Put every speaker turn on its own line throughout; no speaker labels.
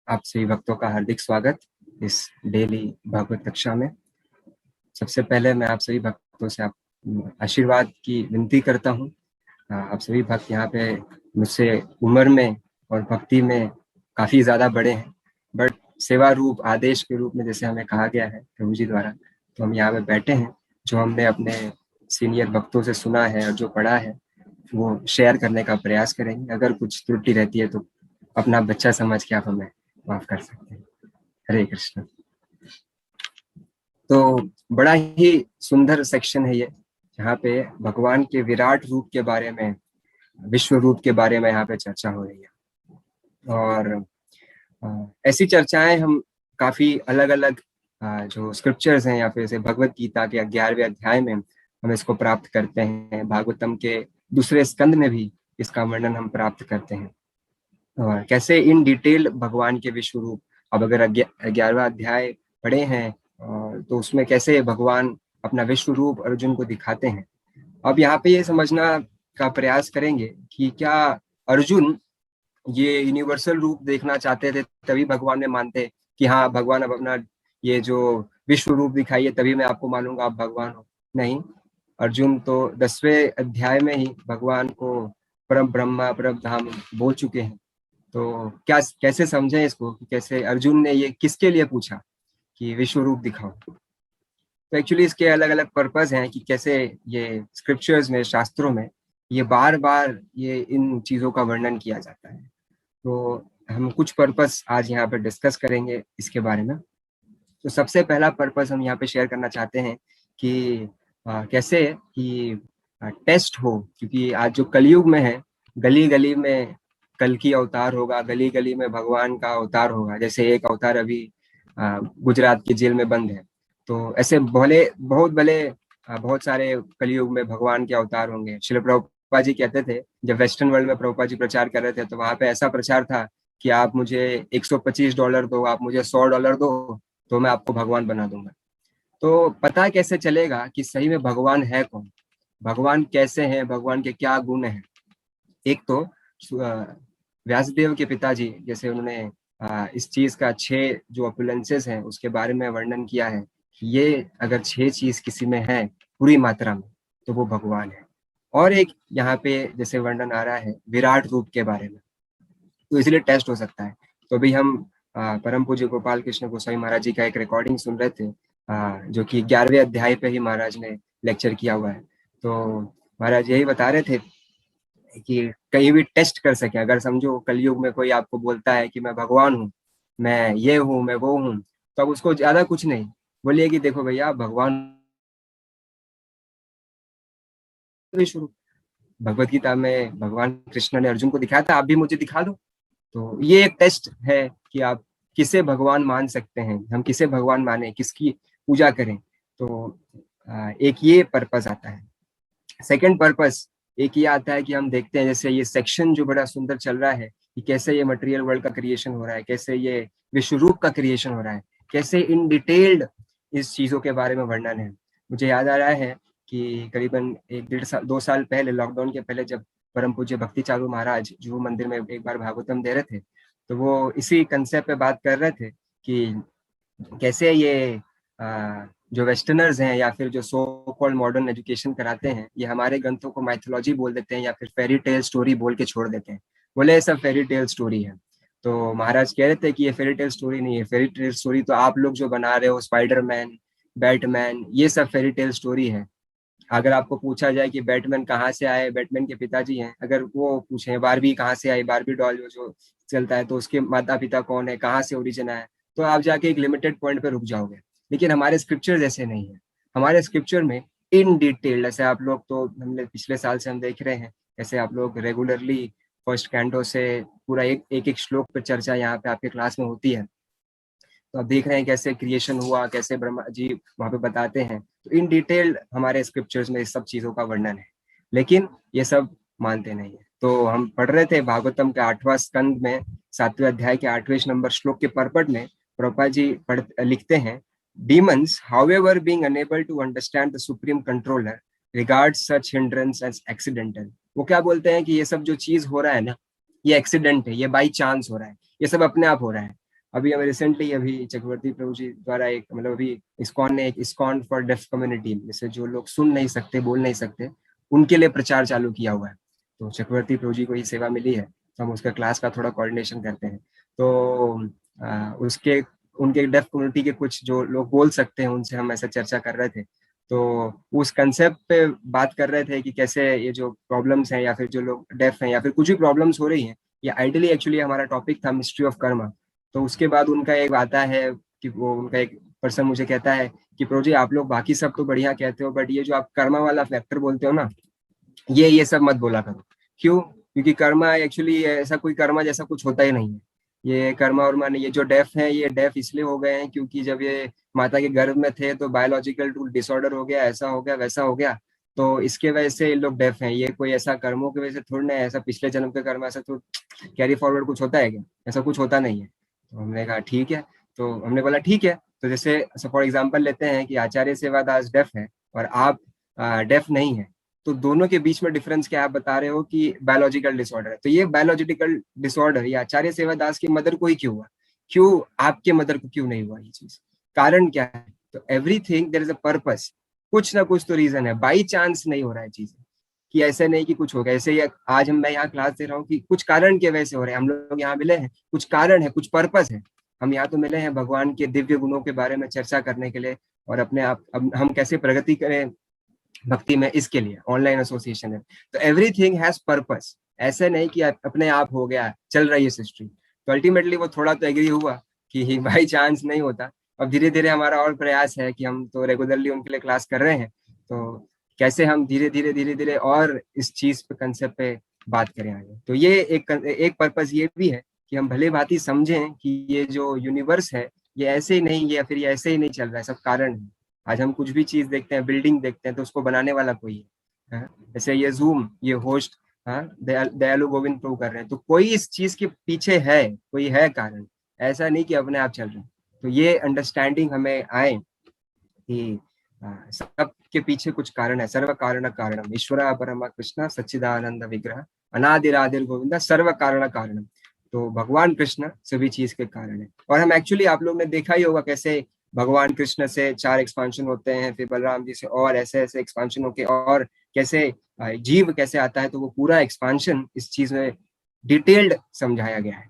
आप सभी भक्तों का हार्दिक स्वागत इस डेली भागवत कक्षा में। सबसे पहले मैं आप सभी भक्तों से आप आशीर्वाद की विनती करता हूँ। आप सभी भक्त यहाँ पे मुझसे उम्र में और भक्ति में काफी ज्यादा बड़े हैं, बट सेवा रूप आदेश के रूप में जैसे हमें कहा गया है प्रभु जी द्वारा, तो हम यहाँ पे बैठे हैं। जो हमने अपने सीनियर भक्तों से सुना है और जो पढ़ा है वो शेयर करने का प्रयास करेंगे। अगर कुछ त्रुटि रहती है तो अपना बच्चा समझ के आप हमें माफ कर सकते हैं। हरे कृष्ण। तो बड़ा ही सुंदर सेक्शन है ये, जहाँ पे भगवान के विराट रूप के बारे में, विश्व रूप के बारे में यहाँ पे चर्चा हो रही है। और ऐसी चर्चाएं हम काफी अलग अलग जो स्क्रिप्चर्स हैं या फिर जैसे भगवत गीता के 11वें अध्याय में हम इसको प्राप्त करते हैं। भागवतम के दूसरे स्कंद में भी इसका वर्णन हम प्राप्त करते हैं। और कैसे इन डिटेल भगवान के विश्व रूप, अब अगर 11वां अध्याय पढ़े हैं तो उसमें कैसे भगवान अपना विश्व रूप अर्जुन को दिखाते हैं। अब यहाँ पे ये समझना का प्रयास करेंगे कि क्या अर्जुन ये यूनिवर्सल रूप देखना चाहते थे तभी भगवान ने मानते कि हाँ भगवान अब अपना ये जो विश्व रूप दिखाइए तभी मैं आपको मानूंगा आप भगवान हो। नहीं, अर्जुन तो 10वें अध्याय में ही भगवान को परम ब्रह्मा परम धाम बोल चुके हैं। तो क्या कैसे समझें इसको कि कैसे अर्जुन ने ये किसके लिए पूछा कि विश्व रूप दिखाओ। तो एक्चुअली इसके अलग अलग पर्पस हैं कि कैसे ये स्क्रिप्चर्स में, शास्त्रों में ये बार बार ये इन चीजों का वर्णन किया जाता है। तो हम कुछ पर्पस आज यहाँ पर डिस्कस करेंगे इसके बारे में। तो सबसे पहला पर्पस हम यहाँ पे शेयर करना चाहते हैं कि कैसे कि टेस्ट हो, क्योंकि आज जो कलयुग में है, गली गली में कल की अवतार होगा, गली गली में भगवान का अवतार होगा। जैसे एक अवतार अभी गुजरात की जेल में बंद है, तो ऐसे बहुत सारे कलयुग में भगवान के अवतार होंगे। श्रील प्रभुपाद जी कहते थे, जब वेस्टर्न वर्ल्ड में प्रभुपाद जी प्रचार कर रहे थे तो वहां पे ऐसा प्रचार था कि आप मुझे $125 दो, आप मुझे $100 दो, तो मैं आपको भगवान बना दूंगा। तो पता कैसे चलेगा कि सही में भगवान है कौन, भगवान कैसे हैं, भगवान के क्या गुण हैं। एक तो व्यासदेव के पिताजी जैसे उन्होंने इस चीज का 6 जो अपुलेंसेस हैं उसके बारे में वर्णन किया है कि ये अगर 6 चीज किसी में है पूरी मात्रा में तो वो भगवान है। और एक यहाँ पे जैसे वर्णन आ रहा है विराट रूप के बारे में, तो इसलिए टेस्ट हो सकता है। तो अभी हम परम पूज्य गोपाल कृष्ण गोसाई महाराज जी का एक रिकॉर्डिंग सुन रहे थे, जो कि 11वें अध्याय पे ही महाराज ने लेक्चर किया हुआ है। तो महाराज यही बता रहे थे कि कहीं भी टेस्ट कर सके। अगर समझो कलयुग में कोई आपको बोलता है कि मैं भगवान हूँ, मैं ये हूँ, मैं वो हूँ, तो अब उसको ज्यादा कुछ नहीं बोलिए कि देखो भैया भगवान शुरू, भगवत गीता में भगवान कृष्ण ने अर्जुन को दिखाया था, आप भी मुझे दिखा दो। तो ये एक टेस्ट है कि आप किसे भगवान मान सकते हैं, हम किसे भगवान माने, किसकी पूजा करें। तो एक ये पर्पस आता है। सेकंड पर्पस एक ये आता है कि हम देखते हैं जैसे ये सेक्शन जो बड़ा सुंदर चल रहा है कि कैसे ये मटेरियल वर्ल्ड का क्रिएशन हो रहा है, कैसे ये विश्व रूप का क्रिएशन हो रहा है, कैसे इन डिटेल्ड इस चीजों के बारे में वर्णन है। मुझे याद आ रहा है कि करीबन 1 डेढ़ साल 2 साल पहले, लॉकडाउन के पहले, जब परम पूज्य भक्ति चारू महाराज जुहू मंदिर में एक बार भागवतम दे रहे थे, तो वो इसी कंसेप्ट पे बात कर रहे थे कि कैसे ये जो वेस्टर्नर्स हैं या फिर जो सो कॉल्ड मॉडर्न एजुकेशन कराते हैं, ये हमारे ग्रंथों को माइथोलॉजी बोल देते हैं या फिर फेरी टेल स्टोरी बोल के छोड़ देते हैं। बोले ये सब फेरी टेल स्टोरी है। तो महाराज कह रहे थे कि ये फेरी टेल स्टोरी नहीं है, फेरी टेल स्टोरी तो आप लोग जो बना रहे हो, स्पाइडरमैन, बैटमैन, ये सब फेरी टेल स्टोरी है। अगर आपको पूछा जाए कि बैटमैन कहाँ से आए, बैटमैन के पिताजी हैं, अगर वो पूछे बारबी कहाँ से आई, बारबी डॉल जो चलता है तो उसके माता पिता कौन है, कहाँ से ओरिजिन आया, तो आप जाके एक लिमिटेड पॉइंट पे रुक जाओगे। लेकिन हमारे स्क्रिप्चर जैसे नहीं है। हमारे स्क्रिप्चर में इन डिटेल, जैसे आप लोग तो हमने पिछले साल से हम देख रहे हैं, जैसे आप लोग रेगुलरली फर्स्ट कैंटो से पूरा एक एक श्लोक पर चर्चा यहाँ पे आपके क्लास में होती है। तो आप देख रहे हैं कैसे क्रिएशन हुआ, कैसे ब्रह्मा जी वहां पे बताते हैं। तो इन डिटेल हमारे स्क्रिप्चर्स में इस सब चीजों का वर्णन है, लेकिन ये सब मानते नहीं है। तो हम पढ़ रहे थे भागवतम के 8वां स्कंद में 7वें अध्याय के 8वें नंबर श्लोक के परपट में प्रभुपाद जी लिखते हैं, demons however being unable to understand the supreme controller regard such hindrance as accidental। वो क्या बोलते हैं कि ये सब जो चीज हो रहा है ना, ये एक्सीडेंट है, ये बाई चांस हो रहा है, ये सब अपने आप हो रहा है। अभी हमें रिसेंटली अभी चक्रवर्ती प्रभु जी द्वारा एक मतलब अभी इस्कॉन ने एक इस्कॉन फॉर डेफ कम्युनिटी, जैसे जो लोग सुन नहीं सकते, बोल नहीं सकते, उनके लिए प्रचार चालू किया हुआ है। तो चक्रवर्ती प्रभु जी को ये सेवा मिली है, तो हम उसका क्लास का थोड़ा कोऑर्डिनेशन करते हैं। तो उसके उनके डेफ कम्युनिटी के कुछ जो लोग बोल सकते हैं उनसे हम ऐसा चर्चा कर रहे थे। तो उस कंसेप्ट पे बात कर रहे थे कि कैसे ये जो प्रॉब्लम्स हैं या फिर जो लोग डेफ हैं या फिर कुछ भी प्रॉब्लम्स हो रही हैं, ये आइडियली एक्चुअली हमारा टॉपिक था मिस्ट्री ऑफ कर्मा। तो उसके बाद उनका एक आता है कि वो उनका एक पर्सन मुझे कहता है कि प्रो जी आप लोग बाकी सब तो बढ़िया कहते हो, बट ये जो आप कर्मा वाला फैक्टर बोलते हो ना, ये सब मत बोला करो। क्यों? क्योंकि कर्मा एक्चुअली ऐसा कोई कर्मा जैसा कुछ होता ही नहीं है। ये कर्मा उर्मा नहीं, ये जो डेफ है ये डेफ इसलिए हो गए हैं क्योंकि जब ये माता के गर्भ में थे तो बायोलॉजिकल टूल डिसऑर्डर हो गया, ऐसा हो गया, वैसा हो गया, तो इसके वजह से ये लोग डेफ हैं। ये कोई ऐसा कर्मों की वजह से थोड़ी ना है, ऐसा पिछले जन्म के कर्म ऐसा तो कैरी फॉरवर्ड कुछ होता है क्या? ऐसा कुछ होता नहीं है। तो हमने कहा ठीक है। तो हमने बोला ठीक है, तो जैसे फॉर एग्जाम्पल लेते हैं कि आचार्य सेवादास डेफ है और आप डेफ नहीं है, तो दोनों के बीच में डिफरेंस क्या आप बता रहे हो कि बायोलॉजिकल डिसऑर्डर है। तो ये बायोलॉजिकल डिसऑर्डर ये आचार्य सेवादास की मदर को ही क्यों हुआ, क्यों आपके मदर को क्यों नहीं हुआ? ये चीज कारण क्या है? तो everything there is a purpose, कुछ ना कुछ तो रीजन है। बाई चांस नहीं हो रहा है चीजें, कि ऐसे नहीं कि कुछ हो गया। ऐसे ही आज मैं यहाँ क्लास दे रहा हूँ कि कुछ कारण के वजह से हो रहे हैं। हम लोग यहाँ मिले हैं, कुछ कारण है, कुछ पर्पस है। हम यहाँ तो मिले हैं भगवान के दिव्य गुणों के बारे में चर्चा करने के लिए, और अपने आप हम कैसे प्रगति करें भक्ति में, इसके लिए ऑनलाइन एसोसिएशन है। तो एवरीथिंग हैज पर्पस, ऐसे नहीं कि अपने आप हो गया चल रही है सिस्टम। तो अल्टीमेटली वो थोड़ा तो एग्री हुआ कि बाई चांस नहीं होता। अब धीरे धीरे हमारा और प्रयास है कि हम तो रेगुलरली उनके लिए क्लास कर रहे हैं, तो कैसे हम धीरे धीरे और इस चीज पे कंसेप्ट पे बात करें आगे। तो ये एक पर्पस ये भी है कि हम भले भांति समझें कि ये जो यूनिवर्स है ये ऐसे ही नहीं, या फिर ये ऐसे ही नहीं चल रहा है, सब कारण है। आज हम कुछ भी चीज देखते हैं, बिल्डिंग देखते हैं, तो उसको बनाने वाला कोई है। जैसे ये जूम, ये होस्ट, हाँ, दयालु गोविंद प्रभु कर रहे हैं, तो कोई इस चीज के पीछे है, कोई है कारण, ऐसा नहीं कि अपने आप चल रहे हैं। तो ये अंडरस्टैंडिंग हमें आए कि सब के पीछे कुछ कारण है। सर्व कारण कारणम ईश्वर परम कृष्ण सच्चिदानंद विग्रह अनादिरादिर गोविंदा सर्व कारण कारणम। तो भगवान कृष्ण सभी चीज के कारण है। और हम एक्चुअली आप लोग ने देखा ही होगा कैसे भगवान कृष्ण से 4 एक्सपांशन होते हैं, फिर बलराम जी से और ऐसे ऐसे एक्सपांशन होके, और कैसे जीव कैसे आता है। तो वो पूरा एक्सपांशन इस चीज में डिटेल्ड समझाया गया है।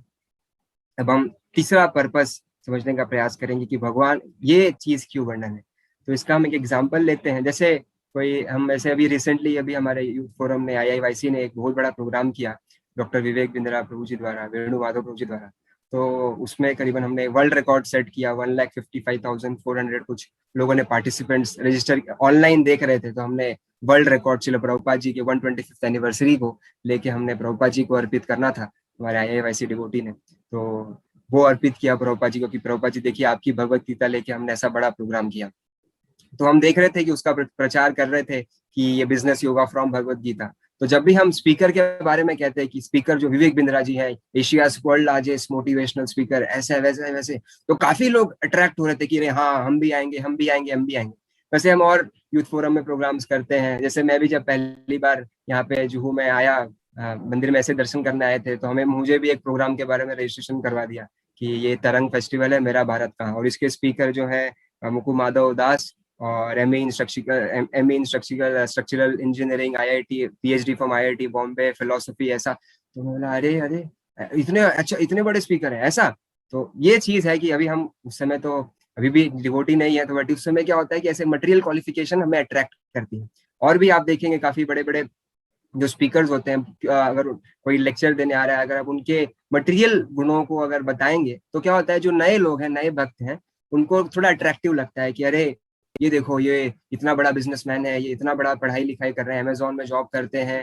अब हम तीसरा पर्पस समझने का प्रयास करेंगे कि भगवान ये चीज क्यों वर्णन है। तो इसका हम एक एग्जाम्पल लेते हैं। जैसे कोई हम ऐसे अभी रिसेंटली अभी हमारे यूथ फोरम ने IIYC ने एक बहुत बड़ा प्रोग्राम किया डॉक्टर विवेक बिंद्रा प्रभु जी द्वारा, वेणु माधव प्रभु जी द्वारा। तो उसमें करीबन हमने वर्ल्ड रिकॉर्ड सेट किया। 1,55,400 कुछ लोगों ने पार्टिसिपेंट्स रजिस्टर ऑनलाइन देख रहे थे। तो हमने वर्ल्ड रिकॉर्ड श्रील प्रभुपाद जी के 125th एनिवर्सरी को लेके हमने प्रभुपाद जी को अर्पित करना था, हमारे IIYC डिवोटी ने। तो वो अर्पित किया प्रभुपाद जी को कि प्रभुपाद जी देखिए आपकी भगवत गीता लेके हमने ऐसा बड़ा प्रोग्राम किया। तो हम देख रहे थे कि उसका प्रचार कर रहे थे कि ये बिजनेस योगा फ्रॉम भगवत गीता। तो जब भी हम स्पीकर के बारे में कहते हैं कि स्पीकर जो विवेक बिंद्रा जी है, Asia world largest motivational speaker, ऐसे वैसे वैसे, तो काफी लोग अट्रैक्ट हो रहे थे कि अरे हाँ हम भी आएंगे, हम भी आएंगे, हम भी आएंगे। वैसे हम और यूथ फोरम में प्रोग्राम्स करते हैं। जैसे मैं भी जब पहली बार यहाँ पे जुहू में आया, मंदिर में ऐसे दर्शन करने आए थे, तो मुझे भी एक प्रोग्राम के बारे में रजिस्ट्रेशन करवा दिया कि ये तरंग फेस्टिवल है मेरा भारत का, और इसके स्पीकर जो है मुकु माधव दास, और ME in structural engineering, IIT PhD from IIT Bombay, philosophy, ऐसा। तो मैं बोला अरे अरे इतने अच्छा, इतने बड़े स्पीकर है ऐसा। तो ये चीज है कि अभी हम उस समय तो अभी भी डिवोटी नहीं है, तो बट उस समय क्या होता है कि ऐसे मटेरियल क्वालिफिकेशन हमें अट्रैक्ट करती है। और भी आप देखेंगे काफी बड़े बड़े जो स्पीकर्स होते हैं, अगर कोई लेक्चर देने आ रहा है, अगर आप उनके मटेरियल गुणों को अगर बताएंगे तो क्या होता है, जो नए लोग हैं, नए भक्त हैं, उनको थोड़ा अट्रैक्टिव लगता है कि अरे ये देखो ये इतना बड़ा बिजनेसमैन है, ये इतना बड़ा पढ़ाई लिखाई कर रहे हैं, अमेजोन में जॉब करते हैं,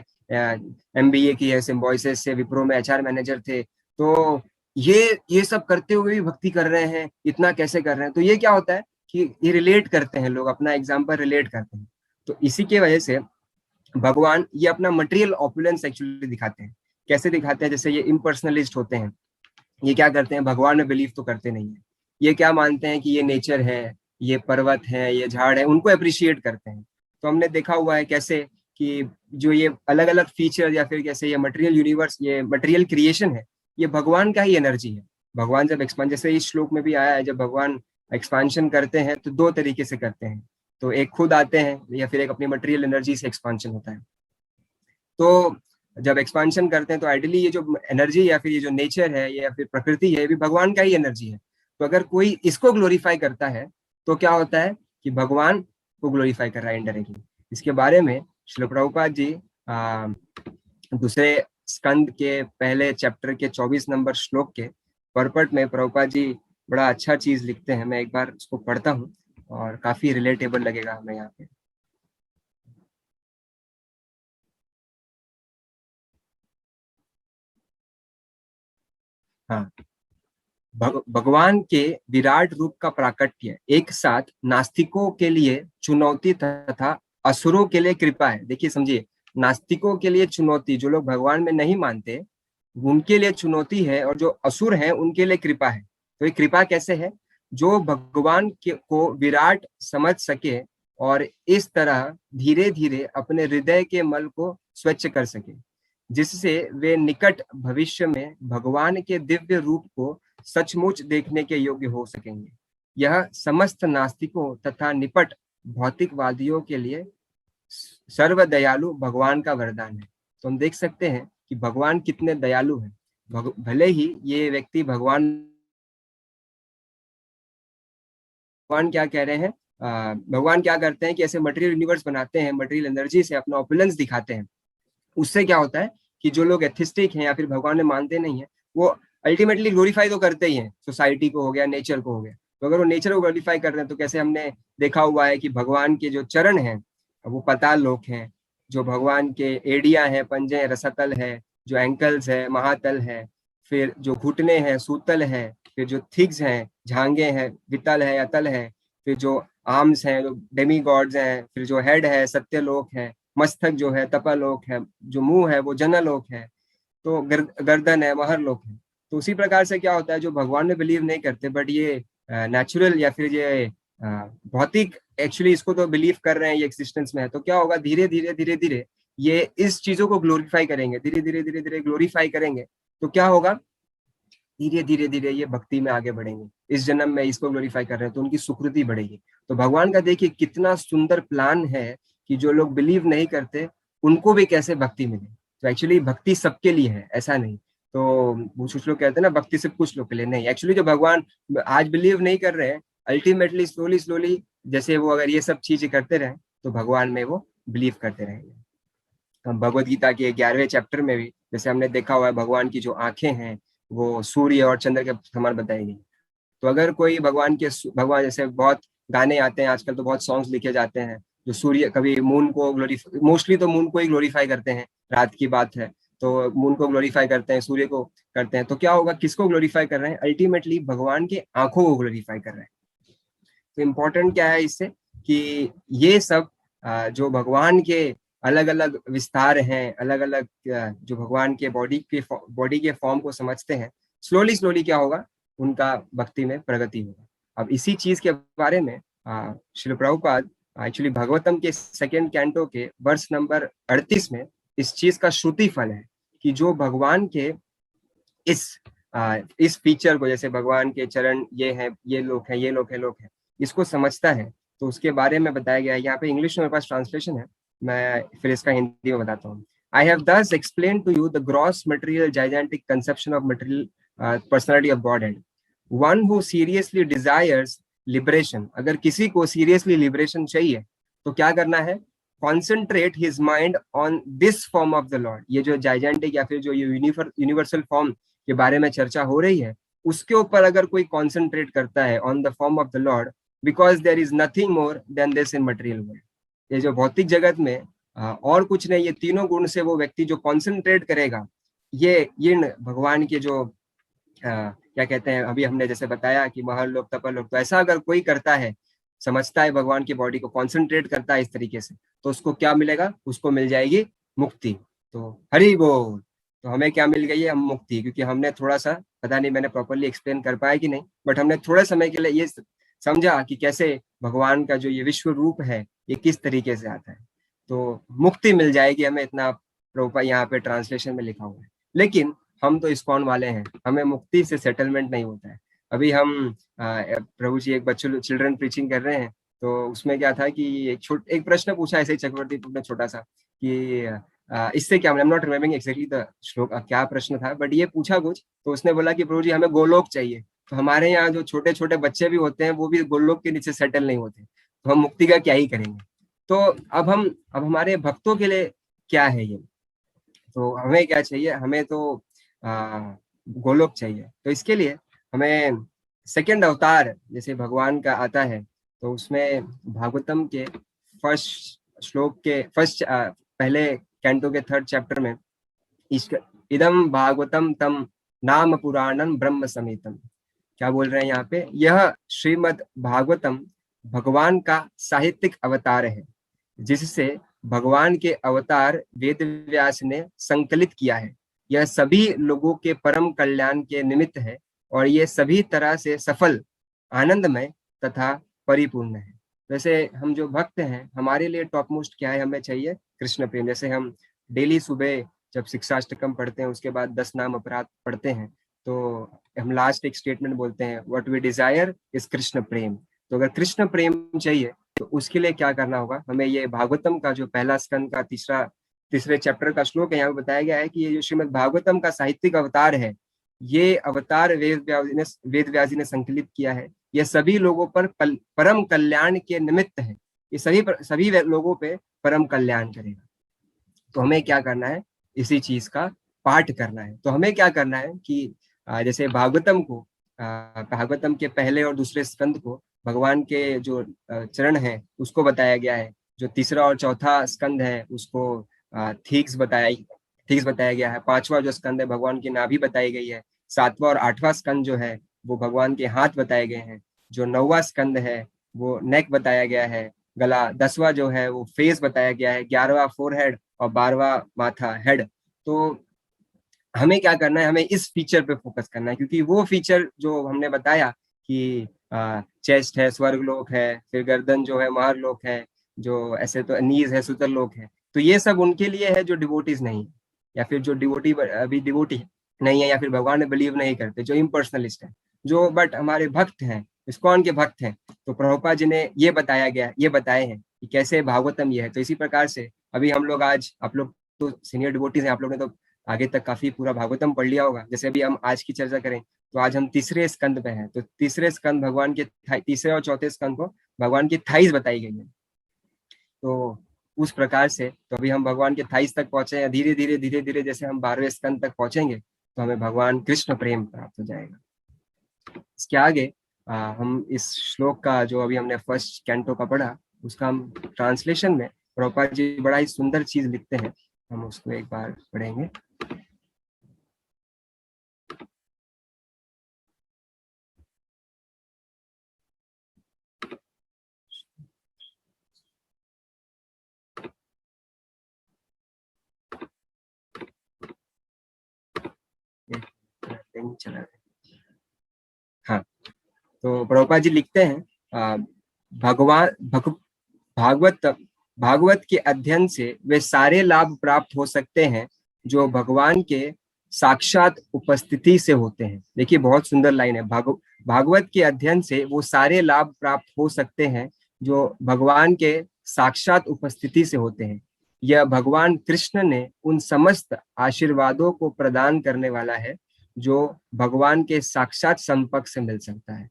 MBA की है, सिम्बोइसिस से, विप्रो में HR मैनेजर थे, तो ये सब करते हुए भी भक्ति कर रहे हैं, इतना कैसे कर रहे हैं। तो ये क्या होता है कि ये रिलेट करते हैं लोग, अपना एग्जाम्पल रिलेट करते हैं। तो इसी की वजह से भगवान ये अपना मटेरियल ऑपुलेंस एक्चुअली दिखाते हैं। कैसे दिखाते हैं? जैसे ये इम्पर्सनलिस्ट होते हैं, ये क्या करते हैं, भगवान में बिलीव तो करते नहीं है। ये क्या मानते हैं कि ये नेचर है, ये पर्वत है, ये झाड़ है, उनको अप्रिशिएट करते हैं। तो हमने देखा हुआ है कैसे कि जो ये अलग अलग फीचर या फिर कैसे ये मटेरियल यूनिवर्स, ये मटेरियल क्रिएशन है, ये भगवान का ही एनर्जी है। भगवान जब एक्सपांड, जैसे इस श्लोक में भी आया है, जब भगवान एक्सपांशन करते हैं तो दो तरीके से करते हैं। तो एक खुद आते हैं या फिर एक अपनी मटेरियल एनर्जी से एक्सपांशन होता है। तो जब एक्सपांशन करते हैं तो आइडियली ये जो एनर्जी या फिर ये जो नेचर है या फिर प्रकृति है, ये भी भगवान का ही एनर्जी है। तो अगर कोई इसको ग्लोरीफाई करता है तो क्या होता है कि भगवान को ग्लोरीफाई कर रहा है इनडायरेक्टली। इसके बारे में श्रील प्रभुपाद जी दूसरे स्कंद के पहले चैप्टर के 24 नंबर श्लोक के परपट में प्रभुपाद जी बड़ा अच्छा चीज लिखते हैं। मैं एक बार उसको पढ़ता हूँ और काफी रिलेटेबल लगेगा हमें यहाँ पे। हाँ, भगवान के विराट रूप का प्राकट्य एक साथ नास्तिकों के लिए चुनौती तथा असुरों के लिए कृपा है। देखिए समझिए, नास्तिकों के लिए चुनौती, जो लोग भगवान में नहीं मानते उनके लिए चुनौती है, और जो असुर हैं उनके लिए कृपा है। तो ये कृपा कैसे है? जो भगवान को विराट समझ सके और इस तरह धीरे धीरे अपने हृदय के मल को स्वच्छ कर सके, जिससे वे निकट भविष्य में भगवान के दिव्य रूप को सचमुच देखने के योग्य हो सकेंगे। यह समस्त नास्तिकों तथा निपट भौतिकवादियों के लिए सर्वदयालु भगवान का वरदान है। तो हम देख सकते हैं कि भगवान कितने दयालु हैं। भले ही ये व्यक्ति भगवान क्या कह रहे हैं, भगवान क्या करते हैं कि ऐसे मटेरियल यूनिवर्स बनाते हैं, मटेरियल एनर्जी से अपना ओपुलेंस दिखाते हैं। उससे क्या होता है कि जो लोग एथिस्टिक हैं या फिर भगवान में मानते नहीं है, वो अल्टीमेटली ग्लोरीफाई तो करते ही हैं, सोसाइटी को हो गया, नेचर को हो गया। तो अगर वो नेचर को ग्लोरीफाई कर रहे हैं तो कैसे हमने देखा हुआ है कि भगवान के जो चरण हैं वो पताल लोक हैं, जो भगवान के एडिया हैं, पंजे हैं, रसतल है, जो एंकल्स है महातल है, फिर जो घुटने हैं सूतल है, फिर जो थिग्स हैं झांगे हैं वितल है अतल है, फिर जो आर्म्स हैं जो डेमी गॉड्स हैं, फिर जो हेड है सत्यलोक है, मस्तक जो है तपालोक है, जो मुंह है वो जनलोक है, तो गर्दन है महरलोक है। तो उसी प्रकार से क्या होता है, जो भगवान में बिलीव नहीं करते बट ये नेचुरल या फिर ये भौतिक एक्चुअली इसको तो बिलीव कर रहे हैं, ये एक्सिस्टेंस में है, तो क्या होगा धीरे धीरे धीरे धीरे ये इस चीजों को ग्लोरीफाई करेंगे, धीरे धीरे धीरे धीरे ग्लोरीफाई करेंगे। तो क्या होगा, धीरे धीरे धीरे ये भक्ति में आगे बढ़ेंगे। इस जन्म में इसको ग्लोरीफाई कर रहे हैं तो उनकी सुकृति बढ़ेगी। तो भगवान का देखिए कितना सुंदर प्लान है कि जो लोग बिलीव नहीं करते उनको भी कैसे भक्ति मिले। तो एक्चुअली भक्ति सबके लिए है, ऐसा नहीं। तो कुछ लोग कहते हैं ना भक्ति सिर्फ कुछ लोग के लिए, नहीं। एक्चुअली जो भगवान आज बिलीव नहीं कर रहे हैं, अल्टीमेटली स्लोली स्लोली जैसे वो अगर ये सब चीजें करते रहे तो भगवान में वो बिलीव करते रहेंगे। भगवत गीता के 11वें चैप्टर में भी जैसे हमने देखा हुआ है, भगवान की जो आंखें हैं वो सूर्य और चंद्र के समान बताई गई। तो अगर कोई भगवान जैसे बहुत गाने आते हैं आजकल, तो बहुत सॉन्ग्स लिखे जाते हैं जो सूर्य, कभी मून को ग्लोरीफाई, मोस्टली तो मून को ही ग्लोरीफाई करते हैं, रात की बात है तो मून को ग्लोरीफाई करते हैं, सूर्य को करते हैं। तो क्या होगा, किसको ग्लोरीफाई कर रहे हैं? अल्टीमेटली भगवान के आंखों को ग्लोरीफाई कर रहे हैं। तो इम्पोर्टेंट क्या है इससे कि ये सब जो भगवान के अलग अलग विस्तार हैं, अलग अलग जो भगवान के बॉडी के फॉर्म को समझते हैं, स्लोली स्लोली क्या होगा, उनका भक्ति में प्रगति होगा। अब इसी चीज के बारे में श्रील प्रभुपाद एक्चुअली भगवतम के सेकेंड कैंटो के वर्ष नंबर 38 में इस चीज का श्रुति फल है कि जो भगवान के इस फीचर को, जैसे भगवान के चरण ये हैं, ये लोग हैं, ये लोग हैं, लोग हैं, इसको समझता है तो उसके बारे में बताया गया है। यहाँ पे इंग्लिश में मेरे पास ट्रांसलेशन है, मैं फिर इसका हिंदी में बताता हूँ। I have thus explained to you the gross material gigantic conception of material personality of Godhead. One who seriously desires liberation, अगर किसी को seriously liberation चाहिए तो क्या करना है? Concentrate his mind on this form of the Lord. ये जो gigantic या फिर जो ये universal form के बारे में चर्चा हो रही है, उसके ऊपर अगर कोई concentrate करता है on the form of the Lord, because there is nothing more than this in material world. ये जो भौतिक जगत में और कुछ नहीं, ये तीनों गुण से वो व्यक्ति जो कॉन्सेंट्रेट करेगा, ये भगवान के जो क्या कहते हैं, अभी हमने जैसे बताया कि महरलोक तपालोक, तो ऐसा अगर कोई करता है, समझता है भगवान की बॉडी को, कॉन्सेंट्रेट करता है इस तरीके से, तो उसको क्या मिलेगा? उसको मिल जाएगी मुक्ति। तो हरि बोल। तो हमें क्या मिल गई है? हम मुक्ति। क्योंकि हमने थोड़ा सा, पता नहीं मैंने प्रॉपरली एक्सप्लेन कर पाया कि नहीं, बट हमने थोड़े समय के लिए ये समझा कि कैसे भगवान का जो ये विश्व रूप है ये किस तरीके से आता है। तो मुक्ति मिल जाएगी हमें, इतना प्रभुपाद यहाँ पे ट्रांसलेशन में लिखा हुआ है। लेकिन हम तो इस्कॉन वाले हैं, हमें मुक्ति से सेटलमेंट नहीं होता है। अभी हम प्रभु जी एक बच्चों चिल्ड्रन प्रीचिंग कर रहे हैं, तो उसमें क्या था कि एक प्रश्न पूछा ऐसे ही चक्रवर्ती ने छोटा सा कि इससे क्या, I am not remembering exactly the श्लोक क्या प्रश्न था, बट ये पूछा कुछ, तो उसने बोला कि प्रभु जी हमें गोलोक चाहिए। तो हमारे यहाँ जो छोटे छोटे बच्चे भी होते हैं वो भी गोलोक के नीचे सेटल नहीं होते, तो हम मुक्ति का क्या ही करेंगे। तो अब हमारे भक्तों के लिए क्या है ये, तो हमें क्या चाहिए, हमें तो गोलोक चाहिए। तो इसके लिए हमें सेकंड अवतार जैसे भगवान का आता है, तो उसमें भागवतम के फर्स्ट श्लोक के पहले कैंटो के थर्ड चैप्टर में इदम भागवतम तम नाम पुराणम ब्रह्म समेतम, क्या बोल रहे हैं यहाँ पे, यह श्रीमद् भागवतम भगवान का साहित्यिक अवतार है, जिससे भगवान के अवतार वेद व्यास ने संकलित किया है। यह सभी लोगों के परम कल्याण के निमित्त है और ये सभी तरह से सफल, आनंदमय तथा परिपूर्ण है। वैसे हम जो भक्त हैं, हमारे लिए टॉप मोस्ट क्या है, हमें चाहिए कृष्ण प्रेम। जैसे हम डेली सुबह जब शिक्षाष्टकम पढ़ते हैं, उसके बाद 10 नाम अपराध पढ़ते हैं, तो हम लास्ट एक स्टेटमेंट बोलते हैं, what we desire is Krishna prem. तो अगर कृष्ण प्रेम चाहिए तो उसके लिए क्या करना होगा, हमें ये भागवतम का जो पहला स्कंद का तीसरे चैप्टर का श्लोक है, यहाँ पे बताया गया है कि ये जो श्रीमद् भागवतम का साहित्यिक अवतार है, ये अवतार वेद व्यास जी ने संकलित किया है। यह सभी लोगों पर परम कल्याण के निमित्त है, ये सभी लोगों पे परम कल्याण करेगा। तो हमें क्या करना है, इसी चीज का पाठ करना है। तो हमें क्या करना है कि जैसे भागवतम के पहले और दूसरे स्कंद को भगवान के जो चरण है उसको बताया गया है। जो तीसरा और चौथा स्कंद है उसको थीक्स बताया गया है। पांचवा जो स्कंद है भगवान की नाभि बताई गई है। सातवां और आठवां स्कंद जो है वो भगवान के हाथ बताए गए हैं। जो नौवां स्कंद है वो नेक बताया गया है, गला। 10वां जो है वो फेस बताया गया है। 11वां फोरहेड और 12वां माथा, हेड। तो हमें क्या करना है, हमें इस फीचर पे फोकस करना है, क्योंकि वो फीचर जो हमने बताया कि चेस्ट है स्वर्गलोक है, फिर गर्दन जो है महरलोक है, जो ऐसे तो नीज है सुतरलोक है। तो ये सब उनके लिए है जो डिवोटीज नहीं है, या फिर जो अभी डिवोटी नहीं है, या फिर भगवान में बिलीव नहीं करते, जो इम्पर्सनलिस्ट है, जो बट हमारे भक्त हैं, इस्कॉन के भक्त हैं। तो प्रभुपाद जी ने ये बताए हैं कि कैसे भागवतम ये है। तो इसी प्रकार से अभी हम लोग आज, आप लोग तो सीनियर डिवोटीज हैं, आप लोग ने तो आगे तक काफी पूरा भागवतम पढ़ लिया होगा। जैसे अभी हम आज की चर्चा करें तो आज हम तीसरे स्कंद पे हैं। तो तीसरे स्कंद भगवान के तीसरे और चौथे स्कंद को भगवान की थाइस बताई गई है। तो उस प्रकार से तो अभी हम भगवान के थाइस तक पहुंचे हैं। धीरे धीरे जैसे हम 12वें स्कंद तक पहुंचेंगे तो हमें भगवान कृष्ण प्रेम प्राप्त हो जाएगा। इसके आगे हम इस श्लोक का जो अभी हमने फर्स्ट कैंटो का पढ़ा, उसका हम ट्रांसलेशन में प्रभुपाद जी बड़ा ही सुंदर चीज लिखते हैं, हम उसको एक बार पढ़ेंगे। चला हाँ, तो प्रभुपाद जी लिखते हैं, भगवान भागवत के अध्ययन से वे सारे लाभ प्राप्त हो सकते हैं जो भगवान के साक्षात उपस्थिति से होते हैं। देखिए बहुत सुंदर लाइन है, भागवत के अध्ययन से वो सारे लाभ प्राप्त हो सकते हैं जो भगवान के साक्षात उपस्थिति से होते हैं। यह भगवान कृष्ण ने उन समस्त आशीर्वादों को प्रदान करने वाला है जो भगवान के साक्षात संपर्क से मिल सकता है।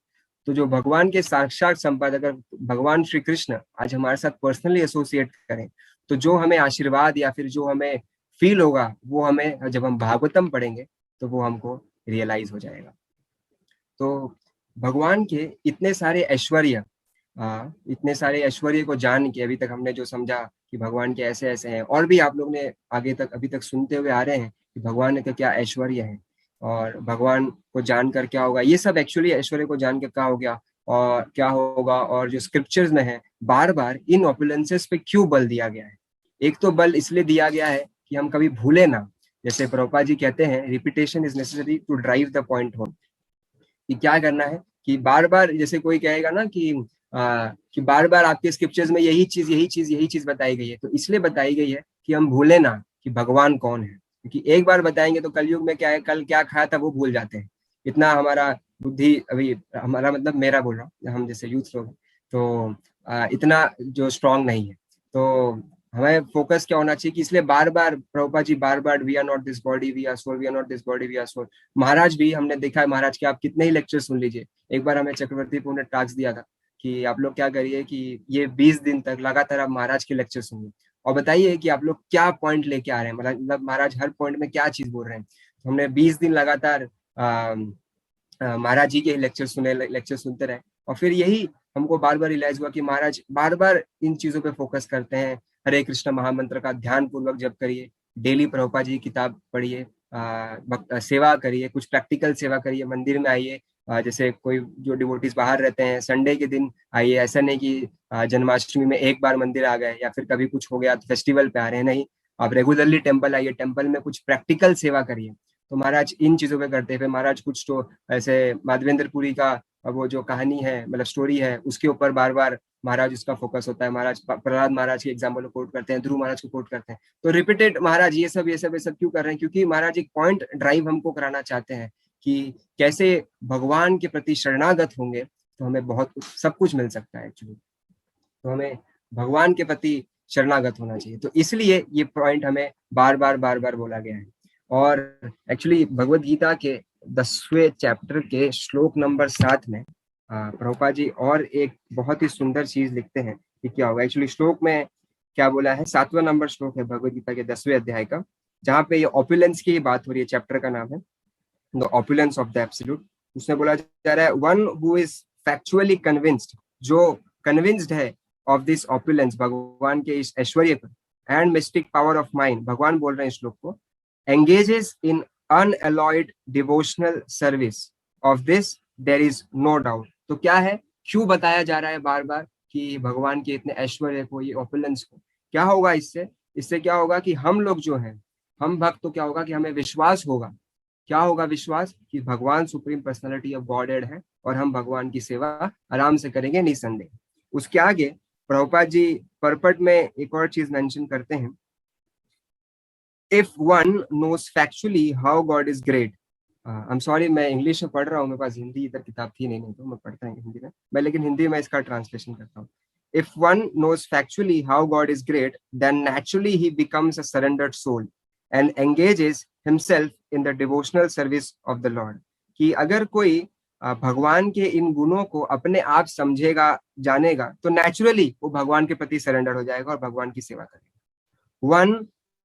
तो जो भगवान के साक्षात संपर्क, अगर भगवान श्री कृष्ण आज हमारे साथ पर्सनली एसोसिएट करें, तो जो हमें आशीर्वाद या फिर जो हमें फील होगा वो हमें जब हम भागवतम पढ़ेंगे तो वो हमको रियलाइज हो जाएगा। तो भगवान के इतने सारे ऐश्वर्य को जान के अभी तक हमने जो समझा कि भगवान के ऐसे ऐसे हैं, और भी आप लोग ने आगे तक अभी तक सुनते हुए आ रहे हैं कि भगवान का क्या ऐश्वर्य है और भगवान को जानकर क्या होगा। ये सब एक्चुअली ऐश्वर्य को जानकर क्या हो गया और क्या होगा, और जो स्क्रिप्चर्स में है बार बार इन ऑपुलेंसेस पे क्यों बल दिया गया है। एक तो बल इसलिए दिया गया है कि हम कभी भूले ना। जैसे प्रभुपाद जी कहते हैं, repetition is necessary to drive the point home. कि क्या करना है कि बार बार, जैसे कोई कहेगा ना कि बार बार आपके स्क्रिप्चर्स में यही चीज बताई गई है, तो इसलिए बताई गई है कि हम भूले ना कि भगवान कौन है। क्योंकि एक बार बताएंगे तो कलयुग में क्या है, कल क्या खाया था वो भूल जाते हैं। इतना हमारा बुद्धि अभी, हमारा मतलब मेरा बोल रहा हूँ, हम जैसे यूथ लोग, तो इतना जो स्ट्रांग नहीं है। तो हमें फोकस क्या होना चाहिए कि इसलिए बार बार प्रभुपा जी बार बार we are not this body we are soul, we are not this body we are soul. महाराज भी हमने देखा है, महाराज के आप कितने ही लेक्चर सुन लीजिए। एक बार हमें चक्रवर्तीपुर ने टास्क दिया था कि आप लोग क्या करिए कि ये 20 दिन तक लगातार आप महाराज के लेक्चर सुनिए और बताइए कि आप लोग क्या पॉइंट लेके आ रहे हैं, मतलब महाराज हर पॉइंट में क्या चीज बोल रहे हैं। तो हमने 20 दिन लगातार महाराज जी के लेक्चर सुने, लेक्चर सुनते रहे, और फिर यही हमको बार बार रियलाइज हुआ कि महाराज बार बार इन चीजों पे फोकस करते हैं। हरे कृष्ण महामंत्र का ध्यान पूर्वक जप करिए, डेली प्रभुपा जी की किताब पढ़िए, सेवा करिए, कुछ प्रैक्टिकल सेवा करिए, मंदिर में आइए। जैसे कोई जो डिवोटीज बाहर रहते हैं संडे के दिन आइए, ऐसा नहीं कि जन्माष्टमी में एक बार मंदिर आ गए या फिर कभी कुछ हो गया तो फेस्टिवल पे आ रहे हैं, नहीं। आप रेगुलरली टेम्पल आइए, टेम्पल में कुछ प्रैक्टिकल सेवा करिए। तो महाराज इन चीजों पे करते हैं। फिर महाराज कुछ तो ऐसे माधवेंद्रपुरी का वो जो कहानी है, मतलब स्टोरी है, उसके ऊपर बार बार महाराज उसका फोकस होता है। महाराज प्रहलाद महाराज के एग्जाम्पल को कोट करते हैं, ध्रुव महाराज को कोट करते हैं। तो रिपीटेड महाराज ये सब क्यों कर रहे हैं? क्योंकि महाराज एक पॉइंट ड्राइव हमको कराना चाहते हैं कि कैसे भगवान के प्रति शरणागत होंगे तो हमें बहुत सब कुछ मिल सकता है एक्चुअली। तो हमें भगवान के प्रति शरणागत होना चाहिए। तो इसलिए ये पॉइंट हमें बार बार बोला गया है। और एक्चुअली भगवत गीता के 10वें चैप्टर के श्लोक नंबर 7 में प्रभुपाद जी और एक बहुत ही सुंदर चीज लिखते हैं कि क्या होगा। एक्चुअली श्लोक में क्या बोला है, 7वां नंबर श्लोक है भगवत गीता के 10वें अध्याय का, जहाँ पे ये ऑपुलेंस की बात हो रही है। चैप्टर का नाम है the opulence of the absolute. उसमें बोला जा रहा है one who is factually convinced, जो कन्विंस्ड है ऑफ दिस ऑपुलेंस, भगवान के इस ऐश्वर्य पर, and mistake power of mind, भगवान बोल रहे हैं श्लोक को, engages in unalloyed devotional service of this there is no doubt। तो क्या है, क्यों बताया जा रहा है बार बार कि भगवान के इतने ऐश्वर्य को, ये ओपुलेंस को, क्या होगा इससे? इससे क्या होगा कि हम लोग जो हैं, हम भक्त, तो क्या होगा कि हमें विश्वास होगा। क्या होगा विश्वास? कि भगवान सुप्रीम पर्सनालिटी ऑफ गॉडेड है और हम भगवान की सेवा आराम से करेंगे निसंदेह। उसके आगे प्रभुपाद जी परपट में एक और चीज मेंशन करते हैं, if one knows factually how God is great। I'm sorry, मैं इंग्लिश में पढ़ रहा हूँ, मेरे पास हिंदी इधर किताब थी नहीं तो मैं पढ़ता हूँ हिंदी में, लेकिन हिंदी में इसका ट्रांसलेशन करता हूँ। If one knows factually how God is great, then naturally he becomes a surrendered soul and engages himself in the devotional service of the Lord। कि अगर कोई भगवान के इन गुणों को अपने आप समझेगा, जानेगा, तो नेचुरली वो भगवान के प्रति सरेंडर हो जाएगा और भगवान की सेवा करेगा।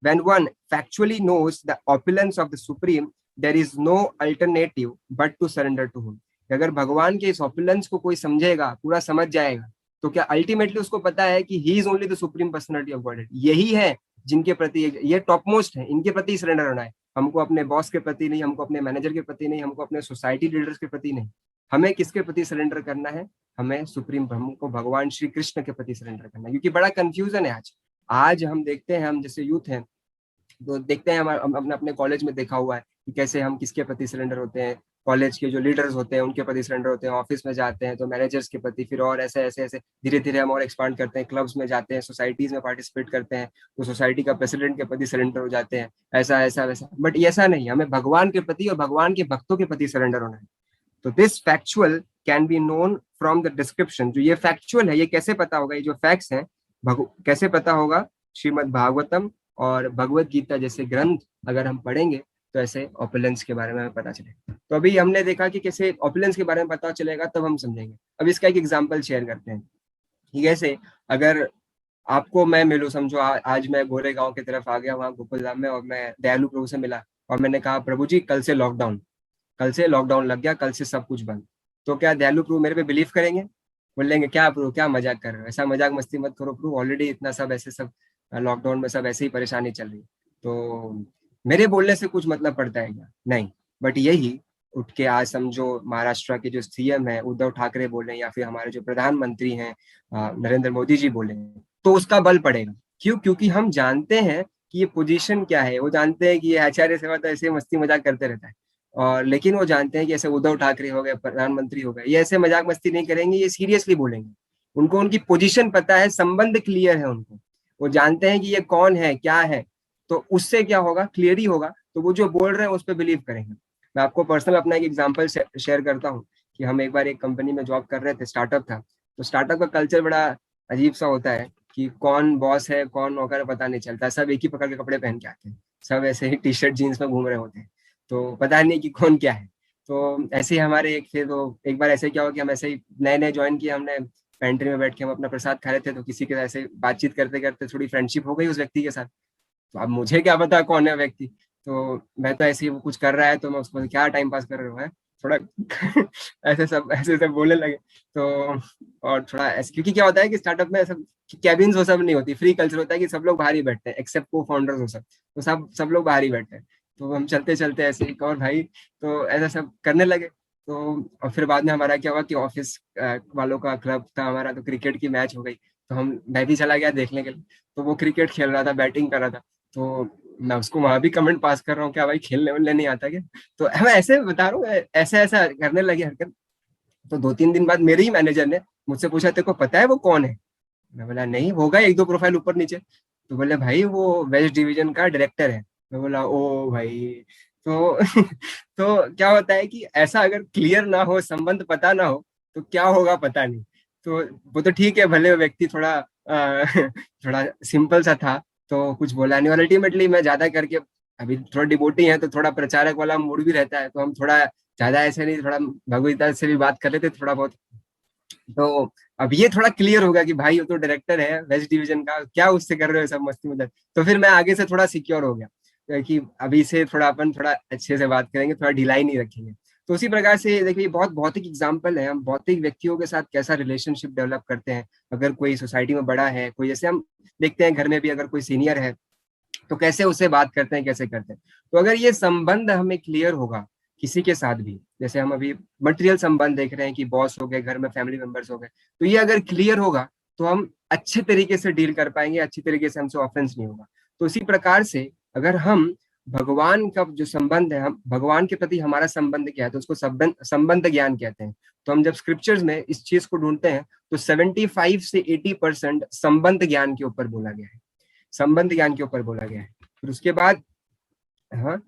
When one factually knows the opulence of the Supreme, there is no alternative but to surrender to him। अगर भगवान के इस ऑपुलेंस को कोई समझेगा, पूरा समझ जाएगा, तो क्या अल्टीमेटली उसको पता है कि he is only the supreme personality of God, यही है जिनके प्रति, ये टॉप मोस्ट है, इनके प्रति सरेंडर होना है। हमको अपने बॉस के प्रति नहीं, हमको अपने मैनेजर के प्रति नहीं, हमको अपने सोसाइटी लीडर्स के प्रति नहीं, हमें किसके प्रति सरेंडर करना है? हमें सुप्रीम ब्रह्म को, भगवान श्री कृष्ण के प्रति सरेंडर करना है। क्योंकि बड़ा कंफ्यूजन है आज हम देखते हैं, हम जैसे यूथ हैं तो देखते हैं, हमने अपने कॉलेज में देखा हुआ है कि कैसे हम किसके प्रति सरेंडर होते हैं। कॉलेज के जो लीडर्स होते हैं उनके प्रति सरेंडर होते हैं, ऑफिस में जाते हैं तो मैनेजर्स के प्रति, फिर और ऐसे ऐसे ऐसे धीरे धीरे हम और एक्सपांड करते हैं, क्लब्स में जाते हैं, सोसाइटीज में पार्टिसिपेट करते हैं तो सोसाइटी का प्रेसिडेंट के प्रति सरेंडर हो जाते हैं, ऐसा ऐसा वैसा। बट ऐसा नहीं, हमें भगवान के प्रति और भगवान के भक्तों के प्रति सरेंडर होना है। तो this factual can be known from the description. जो ये फैक्चुअल है, ये कैसे पता होगा? ये जो फैक्ट्स हैं कैसे पता होगा? श्रीमद् भागवतम और भगवत गीता जैसे ग्रंथ अगर हम पढ़ेंगे तो ऐसे ऑपुलेंस के बारे में हमें पता चलेगा। तो अभी हमने देखा कि कैसे ऑपुलेंस के बारे में पता चलेगा, तब हम समझेंगे। अब इसका एक एग्जांपल शेयर करते हैं कि कैसे अगर आपको मैं मिलूं, समझो आज मैं गोरेगांव की तरफ आ गया, वहाँ गोकुलधाम में, और मैं दयालु प्रभु से मिला और मैंने कहा प्रभु जी कल से लॉकडाउन लग गया, कल से सब कुछ बंद। तो क्या दयालु प्रभु मेरे पे बिलीव करेंगे? बोलेंगे क्या प्रभु, क्या मजाक कर रहे हो, ऐसा मजाक मस्ती मत करो प्रभु, ऑलरेडी इतना सब ऐसे सब लॉकडाउन में सब ऐसे ही परेशानी चल रही, तो मेरे बोलने से कुछ मतलब पड़ता है क्या? नहीं। बट यही उठ के आज समझो महाराष्ट्र के जो सीएम है उद्धव ठाकरे बोले, या फिर हमारे जो प्रधानमंत्री हैं नरेंद्र मोदी जी बोले, तो उसका बल पड़ेगा। क्यों? क्योंकि हम जानते हैं कि ये पोजीशन क्या है, वो जानते हैं कि ये आचार्य सेवा तो ऐसे मस्ती मजाक करते रहता है, और लेकिन वो जानते हैं कि ऐसे उद्धव ठाकरे हो गए, प्रधानमंत्री हो गए, ये ऐसे मजाक मस्ती नहीं करेंगे, ये सीरियसली बोलेंगे। उनको उनकी पोजीशन पता है, संबंध क्लियर है उनको, वो जानते हैं कि ये कौन है, क्या है। तो उससे क्या होगा, क्लियर ही होगा, तो वो जो बोल रहे हैं उस पर बिलीव करेंगे। मैं आपको पर्सनल अपना एक एग्जांपल शेयर करता हूँ कि हम एक बार एक कंपनी में जॉब कर रहे थे, स्टार्टअप था। तो स्टार्टअप का कल्चर बड़ा अजीब सा होता है कि कौन बॉस है कौन नौकर है पता नहीं चलता, सब एक ही प्रकार के कपड़े पहन के आते हैं, सब ऐसे ही टी शर्ट जीन्स में घूम रहे होते हैं, तो पता नहीं कि कौन क्या है। तो ऐसे ही हमारे एक थे, तो एक बार ऐसे क्या हुआ कि हम ऐसे ही नए नए ज्वाइन किए हमने, पेंट्री में बैठ के हम अपना प्रसाद खा रहे थे, तो किसी के ऐसे बातचीत करते करते थोड़ी फ्रेंडशिप हो गई उस व्यक्ति के साथ। तो अब मुझे क्या पता कौन है व्यक्ति, तो मैं तो ऐसे ही वो कुछ कर रहा है तो मैं उसको क्या टाइम पास कर रहे हो है थोड़ा ऐसे सब बोलने लगे। तो और थोड़ा ऐसे, क्योंकि क्या होता है कि स्टार्टअप में सब कैबिन्स वो सब नहीं होती, फ्री कल्चर होता है कि सब लोग बाहर ही बैठते हैं एक्सेप्ट को फाउंडर्स हो सब, तो सब लोग बाहर ही बैठते हैं। तो हम चलते चलते ऐसे एक और भाई, तो ऐसा सब करने लगे। तो और फिर बाद में हमारा क्या हुआ कि ऑफिस वालों का क्लब था हमारा, तो क्रिकेट की मैच हो गई, तो मैं भी चला गया देखने के लिए। तो वो क्रिकेट खेल रहा था, बैटिंग कर रहा था, तो मैं उसको वहां भी कमेंट पास कर रहा हूँ, क्या भाई खेलने वेलने नहीं आता क्या? तो मैं ऐसे बता रहा हूँ, ऐसे ऐसा करने लगे हरकत। तो 2-3 दिन बाद मेरे ही मैनेजर ने मुझसे पूछा, तेरे को पता है वो कौन है? मैं बोला नहीं, होगा एक दो प्रोफाइल ऊपर नीचे। तो बोले भाई वो वेस्ट डिवीजन का डायरेक्टर है। मैं बोला ओ भाई। तो तो क्या होता है कि ऐसा अगर क्लियर ना हो, संबंध पता ना हो, तो क्या होगा पता नहीं। तो वो तो ठीक है, भले वो व्यक्ति थोड़ा थोड़ा सिंपल सा था, तो कुछ बोला नहीं, और अल्टीमेटली मैं ज्यादा करके अभी थोड़ा डिवोटी है, तो थोड़ा प्रचारक वाला मूड भी रहता है, तो हम थोड़ा ज्यादा ऐसे नहीं, थोड़ा भगवदगीता से भी बात कर लेते थोड़ा बहुत। तो अब ये थोड़ा क्लियर होगा कि भाई वो तो डायरेक्टर है वेस्ट डिवीजन का, क्या उससे कर रहे हो सब मस्ती मजाक। तो फिर मैं आगे से थोड़ा सिक्योर हो गया कि अभी से थोड़ा अपन थोड़ा अच्छे से बात करेंगे, थोड़ा ढिलाई नहीं रखेंगे। तो उसी प्रकार से देखिए बहुत भौतिक एग्जाम्पल है, हम भौतिक व्यक्तियों के साथ कैसा रिलेशनशिप डेवलप करते हैं। अगर कोई सोसाइटी में बड़ा है, कोई जैसे हम देखते हैं घर में भी अगर कोई सीनियर है, तो कैसे उससे बात करते हैं, कैसे करते हैं। तो अगर ये संबंध हमें क्लियर होगा किसी के साथ भी, जैसे हम अभी मटेरियल संबंध देख रहे हैं कि बॉस हो गए, घर में फैमिली मेंबर्स हो गए, तो ये अगर क्लियर होगा तो हम अच्छे तरीके से डील कर पाएंगे, अच्छी तरीके से हमसे ऑफेंस नहीं होगा। तो इसी प्रकार से अगर हम भगवान का जो संबंध है, हम भगवान के प्रति हमारा संबंध क्या है, तो उसको संबंध ज्ञान कहते हैं। तो हम जब स्क्रिप्चर्स में इस चीज को ढूंढते हैं, तो 75 से 80% संबंध ज्ञान के ऊपर बोला गया है, संबंध ज्ञान के ऊपर बोला गया है। फिर उसके बाद हाँ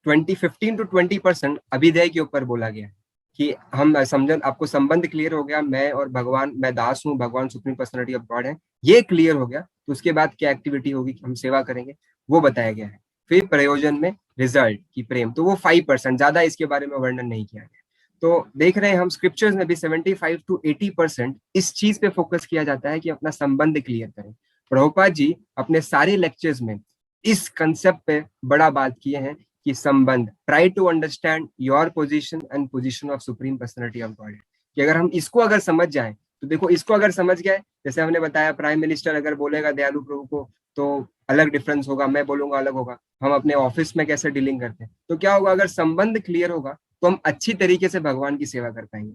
15 to 20% अभिधेय के ऊपर बोला गया है कि हम समझन, आपको संबंध क्लियर हो गया, मैं और भगवान, मैं दास हूँ, भगवान सुप्रीम पर्सनालिटी ऑफ गॉड है, ये क्लियर हो गया, तो उसके बाद क्या एक्टिविटी होगी, हम सेवा करेंगे, वो बताया गया है। फिर प्रयोजन में रिजल्ट की प्रेम, तो वो 5%, ज्यादा इसके बारे में वर्णन नहीं किया गया। तो देख रहे हैं हम स्क्रिप्चर्स में भी 75 to 80% इस चीज पे फोकस किया जाता है कि अपना संबंध क्लियर करें। प्रभुपाद जी अपने सारे लेक्चर्स में इस कंसेप्ट पे बड़ा बात किए हैं कि संबंध, try to understand your position and position of supreme personality of God, कि अगर हम इसको अगर समझ जाएं, तो देखो इसको अगर समझ गए, जैसे हमने बताया प्राइम मिनिस्टर अगर बोलेगा दयालु प्रभु को, तो अलग डिफरेंस होगा, मैं बोलूंगा अलग होगा। हम अपने ऑफिस में कैसे डीलिंग करते हैं, तो क्या होगा, अगर संबंध क्लियर होगा तो हम अच्छी तरीके से भगवान की सेवा कर पाएंगे।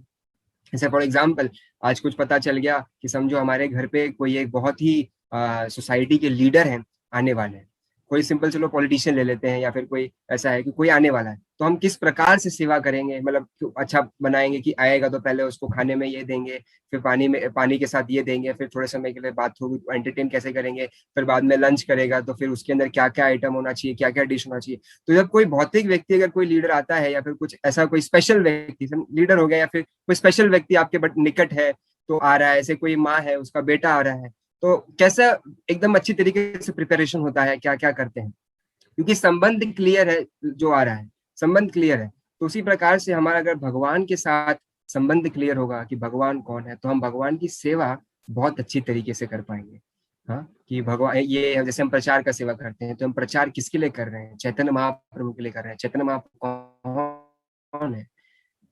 जैसे फॉर एग्जाम्पल आज कुछ पता चल गया कि समझो हमारे घर पे कोई एक बहुत ही सोसाइटी के लीडर हैं, आने वाले हैं, कोई सिंपल चलो पॉलिटिशियन ले लेते हैं, या फिर कोई ऐसा है कि कोई आने वाला है, तो हम किस प्रकार से सेवा करेंगे, मतलब अच्छा बनाएंगे कि आएगा तो पहले उसको खाने में ये देंगे, फिर पानी के साथ ये देंगे, फिर थोड़े समय के लिए बात होगी तो एंटरटेन कैसे करेंगे, फिर बाद में लंच करेगा तो फिर उसके अंदर क्या क्या आइटम होना चाहिए, क्या क्या डिश होना चाहिए। तो जब कोई भौतिक व्यक्ति, अगर कोई लीडर आता है, या फिर कुछ ऐसा कोई स्पेशल व्यक्ति लीडर हो गया, या फिर कोई स्पेशल व्यक्ति आपके बट निकट है तो आ रहा है, ऐसे कोई माँ है उसका बेटा आ रहा है, तो कैसा एकदम अच्छी तरीके से प्रिपरेशन होता है, क्या क्या करते हैं, क्योंकि संबंध क्लियर है, जो आ रहा है संबंध क्लियर है। तो उसी प्रकार से हमारा अगर भगवान के साथ संबंध क्लियर होगा कि भगवान कौन है, तो हम भगवान की सेवा बहुत अच्छी तरीके से कर पाएंगे। हाँ, कि भगवान ये जैसे हम प्रचार का सेवा करते हैं, तो हम प्रचार किसके लिए कर रहे हैं, चैतन्य महाप्रभु के लिए कर रहे हैं। चैतन्य महाप्रभु कौन है,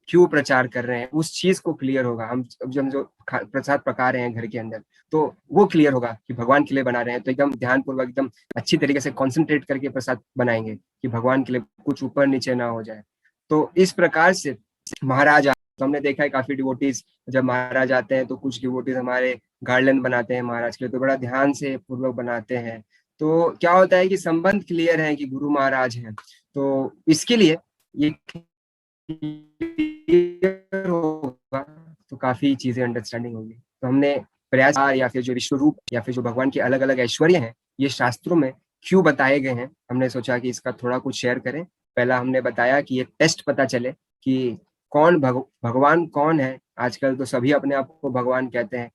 क्यों प्रचार कर रहे हैं, उस चीज को क्लियर होगा। हम जब हम जो प्रसाद पका रहे हैं घर के अंदर, तो वो क्लियर होगा कि भगवान के लिए बना रहे हैं, तो एकदम ध्यान पूर्वक एकदम अच्छी तरीके से कॉन्सेंट्रेट करके प्रसाद बनाएंगे कि भगवान के लिए कुछ ऊपर नीचे ना हो जाए। तो इस प्रकार से महाराज, तो हमने देखा है काफी डिवोटीज जब महाराज आते हैं, तो कुछ डिवोटीज हमारे गार्डन बनाते हैं महाराज के लिए, तो बड़ा ध्यान से पूर्वक बनाते हैं। तो क्या होता है कि संबंध क्लियर है कि गुरु महाराज हैं, तो इसके लिए ये होगा तो काफी चीजें अंडरस्टैंडिंग होगी। तो हमने प्रयास या फिर जो विश्व रूप या फिर जो भगवान के अलग अलग ऐश्वर्य हैं, ये शास्त्रों में क्यों बताए गए हैं, हमने सोचा कि इसका थोड़ा कुछ शेयर करें। पहला हमने बताया कि ये टेस्ट पता चले कि कौन भगवान कौन है। आजकल तो सभी अपने आप को भगवान कहते हैं।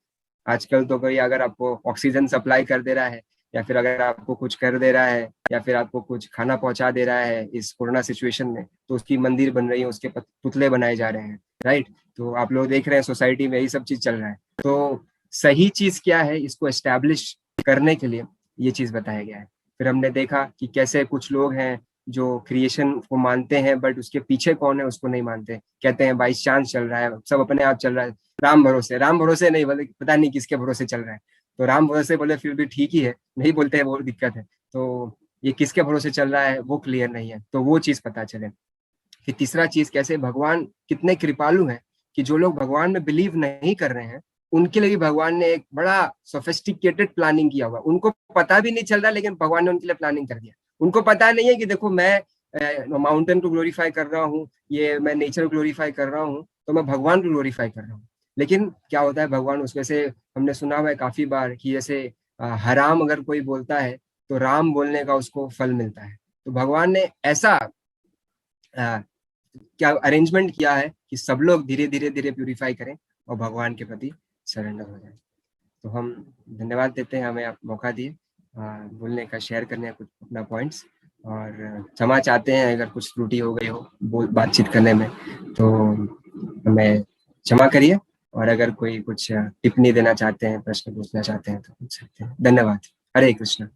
आजकल तो कोई अगर आपको ऑक्सीजन सप्लाई कर दे रहा है, या फिर अगर आपको कुछ कर दे रहा है, या फिर आपको कुछ खाना पहुंचा दे रहा है इस कोरोना सिचुएशन में, तो उसकी मंदिर बन रही है, उसके पुतले बनाए जा रहे हैं, राइट। तो आप लोग देख रहे हैं सोसाइटी में यही सब चीज चल रहा है। तो सही चीज क्या है, इसको एस्टैब्लिश करने के लिए ये चीज बताया गया है। फिर हमने देखा कि कैसे कुछ लोग हैं जो क्रिएशन को मानते हैं, बट उसके पीछे कौन है उसको नहीं मानते, कहते हैं बाई चांस चल रहा है, सब अपने आप चल रहा है, राम भरोसे नहीं, बोले पता नहीं किसके भरोसे चल रहा है। तो राम भरोसे बोले फिर भी ठीक ही है, नहीं बोलते हैं वो दिक्कत है। तो ये किसके भरोसे चल रहा है वो क्लियर नहीं है, तो वो चीज पता चले। फिर तीसरा चीज, कैसे भगवान कितने कृपालु हैं कि जो लोग भगवान में बिलीव नहीं कर रहे हैं उनके लिए भी भगवान ने एक बड़ा सोफिस्टिकेटेड प्लानिंग किया हुआ। उनको पता भी नहीं चल रहा, लेकिन भगवान ने उनके लिए प्लानिंग कर दिया। उनको पता नहीं है कि देखो मैं माउंटेन को ग्लोरीफाई कर रहा हूँ, ये मैं नेचर को ग्लोरीफाई कर रहा हूँ, तो मैं भगवान को ग्लोरीफाई कर रहा हूँ। लेकिन क्या होता है, भगवान उसमें से, हमने सुना हुआ है काफी बार कि जैसे हराम अगर कोई बोलता है तो राम बोलने का उसको फल मिलता है। तो भगवान ने ऐसा क्या अरेंजमेंट किया है कि सब लोग धीरे धीरे धीरे प्यूरिफाई करें और भगवान के प्रति सरेंडर हो जाए। तो हम धन्यवाद देते हैं, हमें आप मौका दिए बोलने का, शेयर करने का कुछ अपना पॉइंट्स। और क्षमा चाहते हैं अगर कुछ त्रुटि हो गई हो बातचीत करने में, तो हमें क्षमा करिए। और अगर कोई कुछ टिप्पणी देना चाहते हैं, प्रश्न पूछना चाहते हैं तो पूछ सकते हैं। धन्यवाद। हरे कृष्ण।